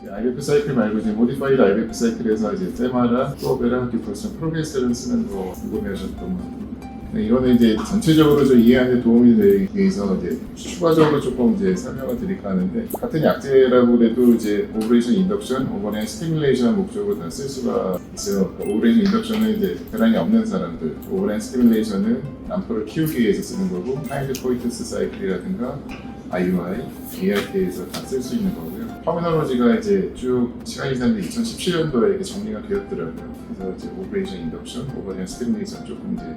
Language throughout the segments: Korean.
IVF 사이클 말고 이제 모디파이드 IVF 사이클에서 이제 페마라, 프로베라, 디프레션, 프로게스테론 쓰는 거 궁금해하셨던 것 같아요. 이거는 이제 전체적으로 좀 이해하는 데 도움이 되기 위해서 이제 추가적으로 조금 이제 설명을 드릴까 하는데, 같은 약제라고 해도 이제 오브레이션 인덕션, 오버레인 스티뮬레이션 목적으로 다 쓸 수가 있어요. 오브레이션 인덕션은 이제 배란이 없는 사람들, 오버레인 스티뮬레이션은 남포를 키우기 위해서 쓰는 거고, 하이드 포이터스 사이클이라든가 IUI, ART에서 다 쓸 수 있는 거고요. 터미널로지가 이제 쭉 시간이 지났는데 2017년도에 이렇게 정리가 되었더라고요. 그래서 이제 오브레이션 인덕션, 오버레인 스티뮬레이션 조금 이제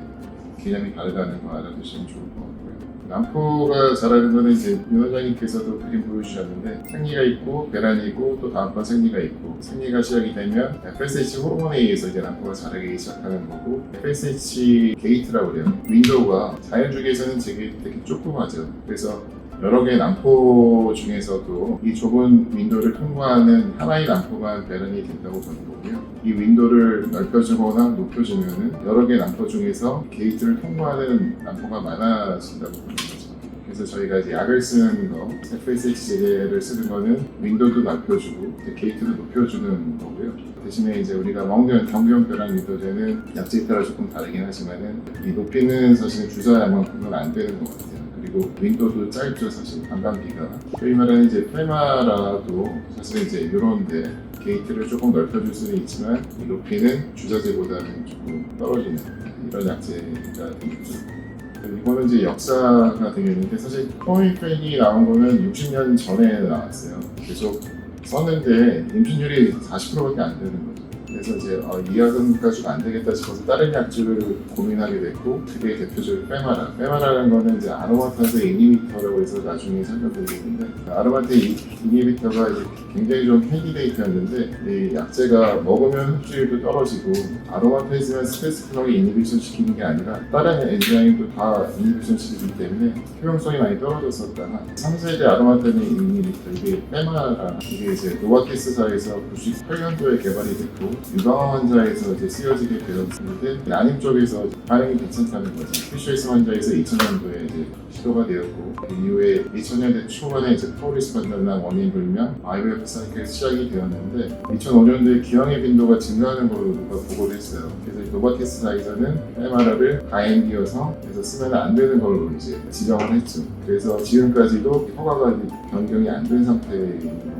개념이 다르다는 거 알아두시면 좋을 것 같고요. 남포가 자라는 거는 이제 윤 원장님께서도 그림 보여주셨는데, 생리가 있고 배란이 있고 또 다음번 생리가 있고, 생리가 시작이 되면 FSH 호르몬에 의해서 이제 남포가 자라기 시작하는 거고, FSH 게이트라고 그래요. 윈도우가 자연주기에서는 되게 조그마죠. 그래서 여러 개의 남포 중에서도 이 좁은 윈도우를 통과하는 하나의 남포만 배란이 된다고 보는 거고요. 이 윈도우를 넓혀주거나 높여주면은 여러 개의 남포 중에서 게이트를 통과하는 남포가 많아진다고 보는 거죠. 그래서 저희가 이제 약을 쓰는 거, FSH 제제를 쓰는 거는 윈도우도 넓혀주고 게이트도 높여주는 거고요. 대신에 이제 우리가 먹는 경경 배란 윈도우제는 약제에 따라 조금 다르긴 하지만은 이 높이는 사실은 주사약만큼은 안 되는 것 같아요. 그리고 윈도우도 짧죠, 사실 관광기가. 소위 말하는 이제 페마라도 사실 이제 이런데 게이트를 조금 넓혀줄 수는 있지만 이 높이는 주사제보다는 조금 떨어지는 이런 약제가 되겠죠. 이거는 이제 역사가 되겠는데, 사실 코미펜이 나온 거는 60년 전에 나왔어요. 계속 썼는데 임신율이 40%밖에 안 되는 거죠. 그래서 이제 이 약은 가지고 안 되겠다 싶어서 다른 약주를 고민하게 됐고, 그게 대표적으로 페마라는 거는 이제 아로마타제 이니비터라고 해서 나중에 설명드리겠는데, 아로마타제 이니비터가 이제 굉장히 좀 캔디데이트였는데, 이 약제가 먹으면 흡수율도 떨어지고, 아로마타제만 스페시픽하게 이니비션 시키는 게 아니라 다른 엔자임도 다 이니비션 시키기 때문에 효용성이 많이 떨어졌었다가 3세대 아로마타제 이니비터, 이게 페마라, 이게 이제 노바키스사에서 98년도에 개발이 됐고 유방암 환자에서 이제 쓰여지게 되었는데, 난임 쪽에서 반응이 괜찮다는 거죠. 피쉬에스 환자에서 2000년도에 이제 시도가 되었고, 그 이후에 2000년대 초반에 이제 프로리스 판단나 원인 불명 IVF 사이클이 시작이 되었는데, 2005년도에 기형의 빈도가 증가하는 걸로 누가 보고를 했어요. 그래서 노바키스사에서는 페마라를 IND여서 그래서 쓰면 안 되는 걸로 이제 지정을 했죠. 그래서 지금까지도 허가가 변경이 안 된 상태입니다.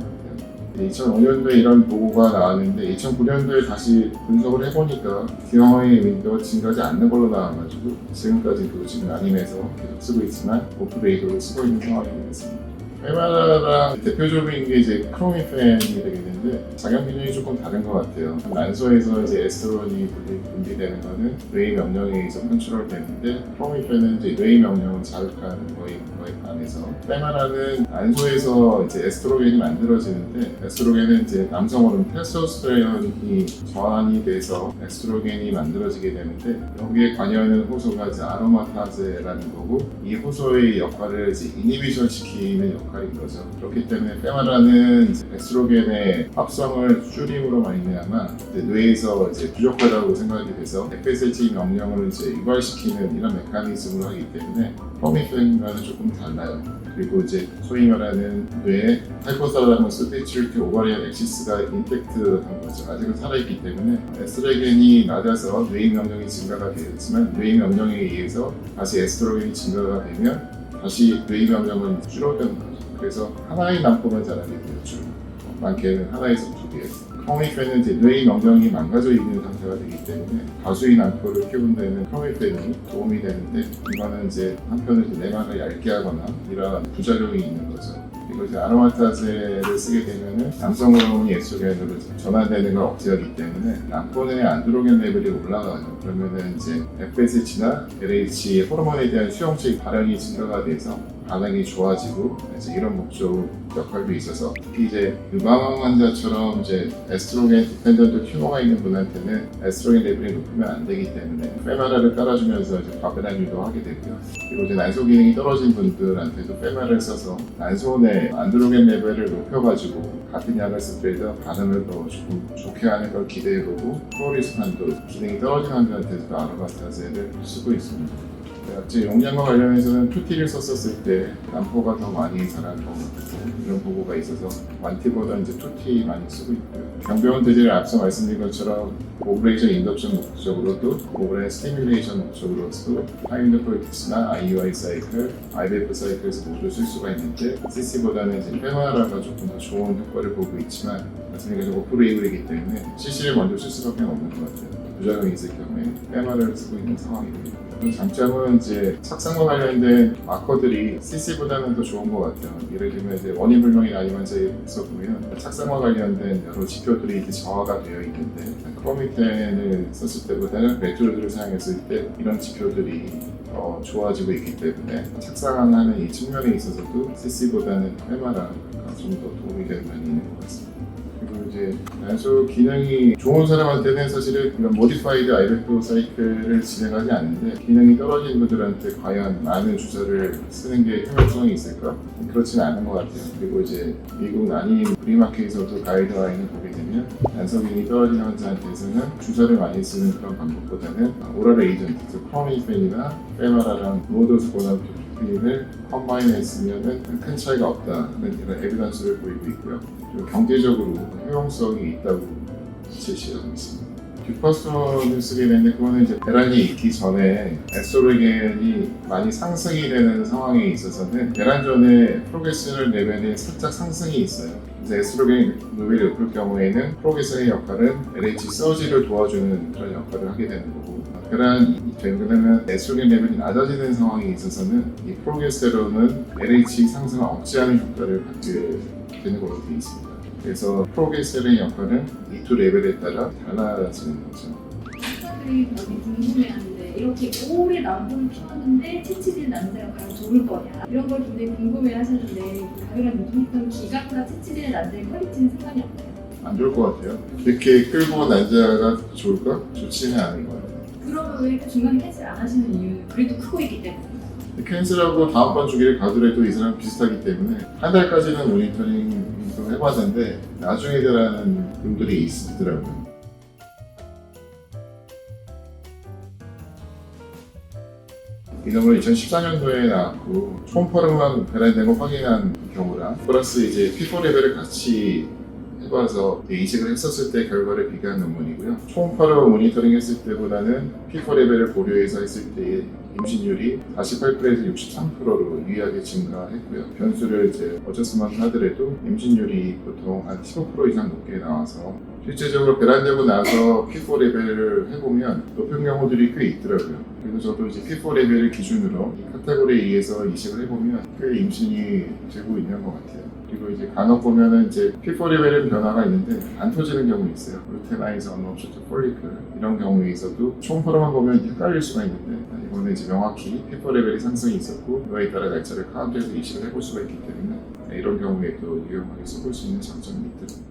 2005년도에 이런 보고가 나왔는데 2009년도에 다시 분석을 해보니까 기형의 윈도가 증가하지 않는 걸로 나와가지고 지금까지도 지금 아님에서 계속 쓰고 있지만 오프레이드로 쓰고 있는 상황이 되겠습니다. 페마라랑 대표적인 게 이제 크로미펜이 되겠는데, 작용 기준이 조금 다른 것 같아요. 난소에서 이제 에스트론이 분비되는 거는 뇌의 명령에 의해서 컨트롤 되는데, 크로미펜은 이제 뇌의 명령을 자극하는 거에 반해서, 페마라는 난소에서 이제 에스트로겐이 만들어지는데, 에스트로겐은 이제 남성 호르몬 테스토스테론이 저항이 돼서 에스트로겐이 만들어지게 되는데, 여기에 관여하는 호소가 이제 아로마타제라는 거고, 이 호소의 역할을 이제 이니비션 시키는 역할인 거죠. 그렇기 때문에 페마라는 에스트로겐의 합성을 줄임으로 말미암아 뇌에서 이제 부족하다고 생각이 돼서 FSH 명령을 이제 유발시키는 이런 메커니즘을 하기 때문에 프로미펜과는 조금 달라요. 그리고 이제 소위 말하는 뇌의 하이포살라머스 피튜이터리 오바리안 엑시스가 인텍트한 거죠. 아직은 살아있기 때문에 에스트로겐이 낮아서 뇌의 명령이 증가가 되었지만, 뇌의 명령에 의해서 다시 에스트로겐이 증가가 되면 다시 뇌의 명령은 줄어드는 거죠. 그래서 하나의 남포만 자라게 되었죠. 많게는 하나에서 두 개. 크로미펜은 이제 뇌의 명령이 망가져 있는 상태가 되기 때문에 다수의 남포를 키우는 데는 크로미펜이 도움이 되는데, 이거는 이제 한편으로 내막을 얇게 하거나 이런 부작용이 있는 거죠. 그리고 이제 아로마타제를 쓰게 되면은 남성 호르몬이 에스트로겐으로 전환되는 걸 억제하기 때문에 남포 내 안드로겐 레벨이 올라가죠. 그러면은 이제 FSH나 LH 호르몬에 대한 수용체 발현이 증가가 돼서 반응이 좋아지고, 이제 이런 목적 역할도 있어서, 특히 이제 유방암 환자처럼 이제 에스트로겐 디펜던트 튜머가 있는 분한테는 에스트로겐 레벨이 높으면 안 되기 때문에 페마라를 깔아주면서 이제 과배란 유도하게 되고요. 그리고 이제 난소 기능이 떨어진 분들한테도 페마라를 써서 난소 내 안드로겐 레벨을 높여가지고 같은 약을 쓸 때에도 반응을 더 조금 좋게 하는 걸 기대해보고, 프로리스판도 기능이 떨어진 환자한테도 아로마타제를 쓰고 있습니다. 약재 용량과 관련해서는 2T를 썼었을 때 난포가 더 많이 자라는 것 같고 이런 보고가 있어서 1T보다 이제 2T 많이 쓰고 있고요. 경비원 대지를 앞서 말씀드린 것처럼 오브레이션 인덕션 목적으로도 오브레 스티뮬레이션 목적으로도 타임드 폴틱스나 IUI 사이클, IBF 사이클에서 모두 쓸 수가 있는데 CC보다는 이제 페마라가 조금 더 좋은 효과를 보고 있지만 말씀드린 것처럼 오프레이블이기 때문에 CC를 먼저 쓸 수밖에 없는 것 같아요. 부작용이 있을 경우에 페마를 쓰고 있는 상황입니다. 장점은 이제 착상과 관련된 마커들이 CC보다는 더 좋은 것 같아요. 예를 들면 이제 원인 불명이 아니면서에서 보면 착상과 관련된 여러 지표들이 이제 저하가 되어 있는데 크로미텐을 썼을 때보다는 메트로드를 사용했을 때 이런 지표들이 좋아지고 있기 때문에 착상하는 이 측면에 있어서도 CC보다는 페마가 좀 더 도움이 되는 면이 있는 것 같습니다. 그리고 이제 단수 기능이 좋은 사람한테는 사실은 이런 모디파이드 IBF 사이클을 진행하지 않는데 기능이 떨어진 분들한테 과연 많은 주사를 쓰는 게 효율성이 있을까? 그렇지는 않은 것 같아요. 그리고 이제 미국 난임 프리마켓에서도 가이드라인을 보게 되면 단수 기능이 떨어진 환자한테서는 주사를 많이 쓰는 그런 방법보다는 오럴 에이전트, 즉 크로미펜이나 페마라랑 로도스 고나피린을 컴바인했으면 큰 차이가 없다는 이런 에비던스를 보이고 있고요. 그리고 경제적으로 효용성이 있다고 제시하고 있습니다. 듀퍼스톤을 쓰게 되는데 그거는 이제 배란이 있기 전에 에스트로겐이 많이 상승이 되는 상황에 있어서는 배란 전에 프로게스테론 레벨이 살짝 상승이 있어요. 그래서 에스트로겐 레벨이 높을 경우에는 프로게스테론의 역할은 LH 서지를 도와주는 그런 역할을 하게 되는 거고 배란이 되면 에스트로겐 레벨이 낮아지는 상황에 있어서는 이 프로게스테론은 LH 상승을 억제하는 효과를 받게 되는 걸로 되어 있습니다. 그래서 프로게스테론의 역할은 이 두 레벨에 따라 달라지는 거죠. 환자들이 많이 궁금해하는데 이렇게 오래 난보를 피웠는데 채취된 난자가 과연 좋을 거냐 이런 걸 굉장히 궁금해하셨는데 가그랑 요즘했던 기간과 채취된 난자의 퀄리티는 상관이 없나요? 안 좋을 것 같아요. 이렇게 끌고 난자가 좋을까? 좋지는 않은 것 같아요. 그러면 왜 이렇게 중간에 캔슬 안 하시는 이유는 그래도 크고 있기 때문에 캔슬하고 다음번 주기를 가더라도 이 사람 비슷하기 때문에 한 달까지는 모니터링도 해봤는데 나중에 되라는 분들이 있더라고요. 이놈은 2014년도에 나왔고 초음파로만 배란된 거 확인한 경우랑 플러스 이제 P4 레벨을 같이 해봐서 이식을 했었을 때 결과를 비교한 논문이고요. 초음파로 모니터링 했을 때보다는 P4 레벨을 고려해서 했을 때의 임신율이 48%에서 63%로 유의하게 증가했고요. 변수를 이제 어저스먼트 하더라도 임신율이 보통 한 15% 이상 높게 나와서 실제적으로 배란되고 나서 P4 레벨을 해보면 높은 경우들이 꽤 있더라고요. 그래서 저도 이제 P4 레벨을 기준으로 이 카테고리에 의해서 이식을 해보면 꽤 임신이 되고 있는 것 같아요. 그리고 이제 간혹 보면은 이제 P4 레벨은 변화가 있는데 안 터지는 경우 있어요. 루테나이즈 언옵셔트 폴리클 이런 경우에서도 초음파로만 보면 헷갈릴 수가 있는데 이거는 이제 명확히 P4 레벨이 상승이 있었고 그거에 따라 날짜를 카운트해서 이식을 해볼 수가 있기 때문에 이런 경우에 또 유용하게 써볼 수 있는 장점이 있더라고요.